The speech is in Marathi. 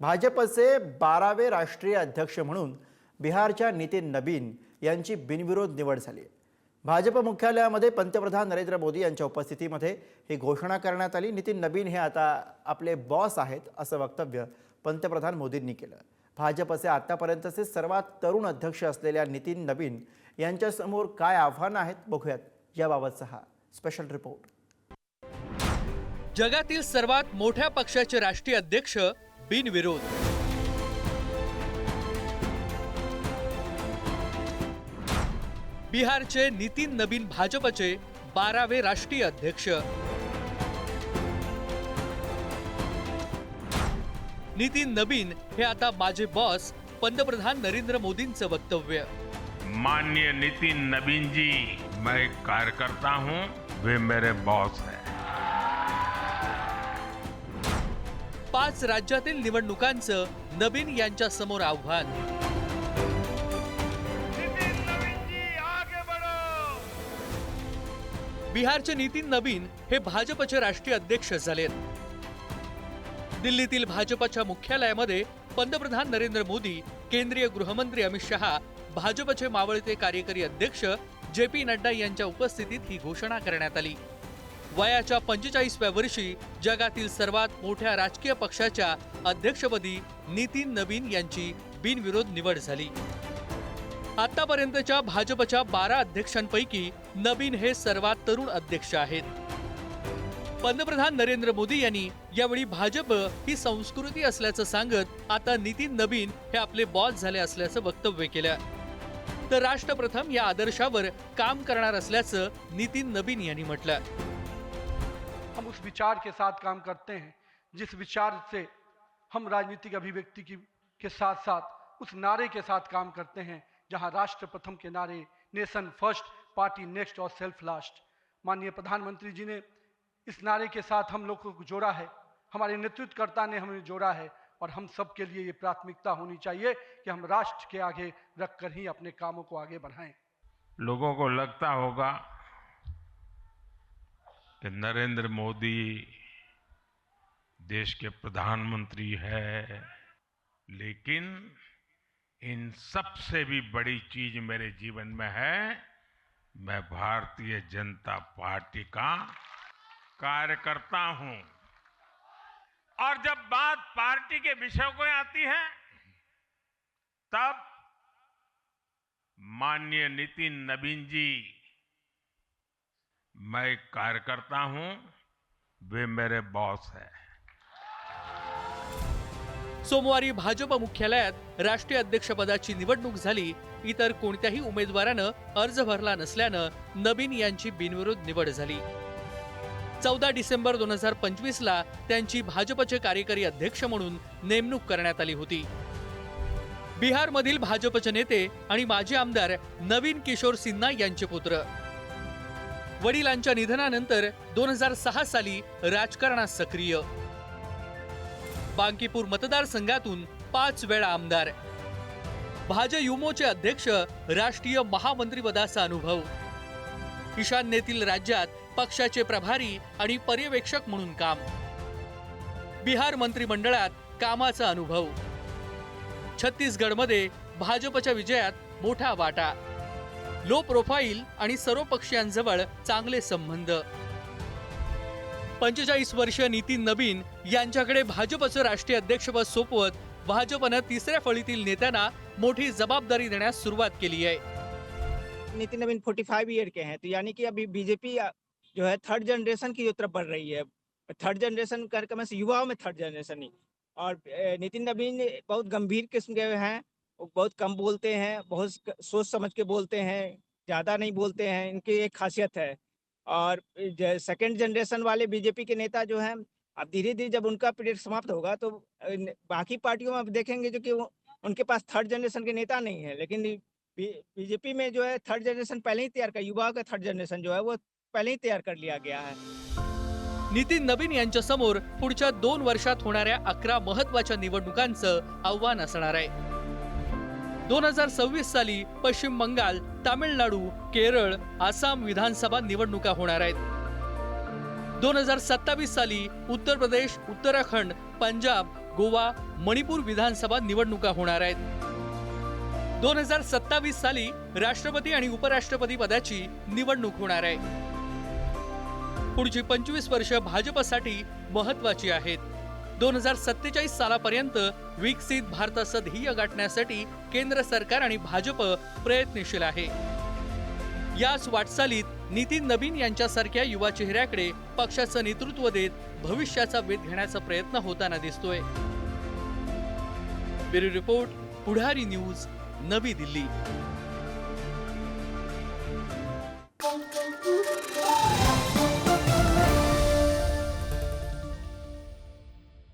भाजपचे 12वे राष्ट्रीय अध्यक्ष म्हणून बिहारच्या नितीन नबीन यांची बिनविरोध निवड झाली आहे। भाजप मुख्यालयामध्ये पंतप्रधान नरेंद्र मोदी यांच्या उपस्थितीमध्ये ही घोषणा करण्यात आली। नितीन नबीन हे आता आपले बॉस आहेत असं वक्तव्य पंतप्रधान मोदींनी केलं। भाजपचे आतापर्यंतचे सर्वात तरुण अध्यक्ष असलेल्या नितीन नबीन यांच्यासमोर काय आव्हानं आहेत बघूयात याबाबतचा हा स्पेशल रिपोर्ट। जगातील सर्वात मोठ्या पक्षाचे राष्ट्रीय अध्यक्ष बिनविरोध। बिहारचे नितीन नबीन भाजपचे 12वे राष्ट्रीय अध्यक्ष। नितीन नबीन हे आता माझे बॉस, पंतप्रधान नरेंद्र मोदींचं वक्तव्य। माननीय नितिन नबीन जी, मैं एक कार्यकर्ता हूं, वे मेरे बॉस हैं। 5 राज्यातील निवडणुकांचं नबीन यांच्या समोर आव्हान। बिहारचे नितीन नबीन हे भाजपचे राष्ट्रीय अध्यक्ष झालेत। दिल्लीतील भाजपच्या मुख्यालयामध्ये पंतप्रधान नरेंद्र मोदी, केंद्रीय गृहमंत्री अमित शहा, भाजपचे मावळते कार्यकारी अध्यक्ष JP नड्डा यांच्या उपस्थितीत ही घोषणा करण्यात आली। वयाच्या 45व्या वर्षी जगातील सर्वात मोठ्या राजकीय पक्षाच्या अध्यक्षपदी नितीन नबीन यांची बिनविरोध निवड झाली। आतापर्यंतच्या भाजपच्या 12 अध्यक्षांपैकी नबीन हे सर्वात तरुण अध्यक्ष आहेत। पंतप्रधान नरेंद्र मोदी यांनी यावेळी भाजप ही संस्कृती असल्याचं सांगत आता नितीन नबीन हे आपले बॉस झाले असल्याचं वक्तव्य केलं। तर राष्ट्रप्रथम या आदर्शावर काम करणार असल्याचं नितीन नबीन यांनी म्हटलं। हम उस विचार के साथ काम करते हैं जिस विचार से हम राजनीतिक अभिव्यक्ति के साथ साथ उस नारे के साथ काम करते हैं जहां राष्ट्र प्रथम के नारे, नेशन फर्स्ट, पार्टी नेक्स्ट और सेल्फ लास्ट। माननीय प्रधानमंत्री जी ने इस नारे के साथ हम लोगों को जोड़ा है, हमारे नेतृत्वकर्ता ने हमें जोड़ा है और हम सब के लिए ये प्राथमिकता होनी चाहिए कि हम राष्ट्र के आगे रखकर ही अपने कामों को आगे बढ़ाएं। लोगों को लगता होगा कि नरेंद्र मोदी देश के प्रधानमंत्री है, लेकिन इन सबसे भी बड़ी चीज मेरे जीवन में है, मैं भारतीय जनता पार्टी का कार्यकर्ता हूं। और जब बात पार्टी के विषयों को आती है, तब माननीय नितिन नबीन जी, मैं एक कार्यकर्ता हूं, वे मेरे बॉस हैं। सोमवारी भाजप मुख्यालयात राष्ट्रीय अध्यक्षपदाची निवडणूक झाली। इतर कोणत्याही उमेदवारानं अर्ज भरला नसल्यानं नबीन यांची बिनविरोध निवड झाली। 14 डिसेंबर 2025ला त्यांची भाजपचे कार्यकारी अध्यक्ष म्हणून नेमणूक करण्यात आली होती। बिहारमधील भाजपचे नेते आणि माजी आमदार नवीन किशोर सिन्हा यांचे पुत्र। वडिलांच्या निधनानंतर 2006 साली राजकारणात सक्रिय। बांकीपूर मतदारसंघातून 5 वेळा आमदार। भाजयुमोचे अध्यक्ष, राष्ट्रीय महामंत्रीपदाचा अनुभव। ईशान्येतील राज्यात पक्षाचे प्रभारी आणि पर्यवेक्षक म्हणून काम। बिहार मंत्रिमंडळात कामाचा अनुभव। छत्तीसगडमध्ये भाजपच्या विजयात मोठा वाटा। लो प्रोफाईल आणि सर्व पक्षीयांजवळ चांगले संबंध। 45 वर्षीय नितीन नबीन यांच्याकडे भाजपचं राष्ट्रीय अध्यक्षपद सोपवत भाजपनं तिसऱ्या फळीतील नेत्यांना मोठी जबाबदारी देण्यास सुरुवात केली आहे। नितिन नबीन 45 ईयर के हैं, तो यानी कि अभी बीजेपी जो है थर्ड जनरेशन की तरफ बढ़ रही है। थर्ड जनरेशन करके मैं युवाओं में थर्ड जनरेशन ही। और नितिन नबीन बहुत गंभीर किस्म के हैं, बहुत कम बोलते हैं, बहुत सोच समझ के बोलते हैं, ज़्यादा नहीं बोलते हैं, इनकी एक खासियत है। और सेकंड जनरेशन वाले बीजेपी के नेता जो हैं, अब धीरे धीरे जब उनका पीरियड समाप्त होगा तो बाकी पार्टियों में आप देखेंगे जो कि उनके पास थर्ड जनरेशन के नेता नहीं है, लेकिन बीजेपी में जो है थर्ड जनरेशन पहले ही तैयार कर, युवा का थर्ड जनरेशन जो है वो पहले ही तैयार कर लिया गया है। नितीन नबीन यांच्या समोर पुढच्या 2 वर्षात होणाऱ्या 11 महत्त्वाच्या निवडणुकांचं आव्हान असणार आहे। 2026 साली पश्चिम बंगाल, तामिळनाडू, केरळ, आसाम विधानसभा निवडणुका होणार आहेत। 2027 साली उत्तर प्रदेश, उत्तराखंड, पंजाब, गोवा, मणिपूर विधानसभा निवडणुका होणार आहेत. 2027 साली राष्ट्रपती आणि उपराष्ट्रपती पदाची निवडणूक होणार आहे. पुढची 25 वर्ष भाजपसाठी महत्वाची आहेत. 2047 सालापर्यंत विकसित भारताचं ध्येय गाठण्यासाठी केंद्र सरकार आणि भाजप प्रयत्नशील आहे. याच वाटचालीत नितीन नबीन यांच्यासारख्या युवा चेहऱ्याकडे पक्षाचं नेतृत्व देत भविष्याचा वेध घेण्याचा प्रयत्न होताना दिसतोय. ब्युरो रिपोर्ट, पुढारी न्यूज, नवी दिल्ली.